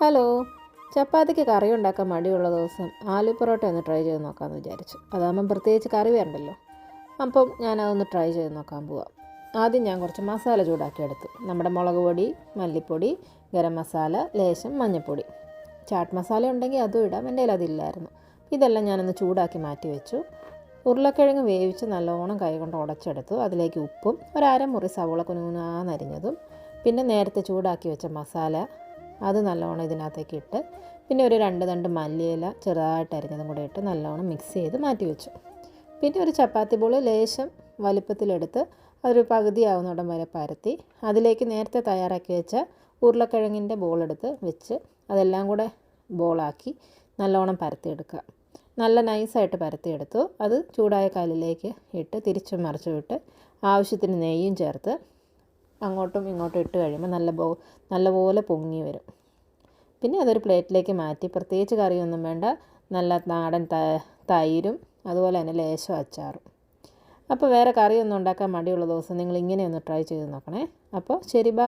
Hello. ചപ്പാത്തിക്ക് കറി ഉണ്ടാക്കാൻ മടിയുള്ള ദിവസം ആലു പൊറോട്ട ഒന്ന് ട്രൈ ചെയ്ത് നോക്കാമെന്ന് വിചാരിച്ചു. അതാകുമ്പം പ്രത്യേകിച്ച് കറി വേണ്ടല്ലോ. അപ്പം ഞാനതൊന്ന് ട്രൈ ചെയ്ത് നോക്കാൻ പോവാം. ആദ്യം ഞാൻ കുറച്ച് മസാല ചൂടാക്കിയെടുത്തു. നമ്മുടെ മുളക് പൊടി, മല്ലിപ്പൊടി, ഗരം മസാല, ലേശം മഞ്ഞൾപ്പൊടി, ചാട്ട് മസാല ഉണ്ടെങ്കിൽ അതും ഇടാം. എൻ്റെ കയ്യിൽ അതില്ലായിരുന്നു. ഇതെല്ലാം ഞാനൊന്ന് ചൂടാക്കി മാറ്റി വെച്ചു. ഉരുളക്കിഴങ്ങ് വേവിച്ച് നല്ലോണം കൈ കൊണ്ട് ഉടച്ചെടുത്തു. അതിലേക്ക് ഉപ്പും ഒരമുറി സവോള കുനുകുനാന്നരിഞ്ഞതും പിന്നെ നേരത്തെ ചൂടാക്കി വെച്ച മസാല അത് നല്ലോണം ഇതിനകത്തേക്ക് ഇട്ട് പിന്നെ ഒരു 2 തണ്ട് മല്ലിയില ചെറുതായിട്ട് അരിഞ്ഞതും കൂടെ ഇട്ട് നല്ലോണം മിക്സ് ചെയ്ത് മാറ്റി വെച്ചു. പിന്നെ ഒരു ചപ്പാത്തി ബോൾ ലേശം വലിപ്പത്തിലെടുത്ത് അതൊരു പകുതിയാവുന്നിടം വരെ പരത്തി അതിലേക്ക് നേരത്തെ തയ്യാറാക്കി വെച്ച ഉരുളക്കിഴങ്ങിൻ്റെ ബോളെടുത്ത് വെച്ച് അതെല്ലാം കൂടെ ബോളാക്കി നല്ലോണം പരത്തിയെടുക്കുക. നല്ല നൈസായിട്ട് പരത്തിയെടുത്തു. അത് ചൂടായ കല്ലിലേക്ക് ഇട്ട് തിരിച്ചും മറിച്ചും ഇട്ട് ആവശ്യത്തിന് നെയ്യും ചേർത്ത് അങ്ങോട്ടും ഇങ്ങോട്ടും ഇട്ട് കഴിയുമ്പോൾ നല്ലപോലെ പൊങ്ങി വരും. പിന്നെ അതൊരു പ്ലേറ്റിലേക്ക് മാറ്റി പ്രത്യേകിച്ച് കറിയൊന്നും വേണ്ട, നല്ല നാടൻ തൈരും അതുപോലെ തന്നെ ലേശം അച്ചാറും. അപ്പോൾ വേറെ കറിയൊന്നും ഉണ്ടാക്കാൻ മടിയുള്ള ദിവസം നിങ്ങൾ ഇങ്ങനെയൊന്ന് ട്രൈ ചെയ്ത് നോക്കണേ. അപ്പോൾ ശരി, ബൈ.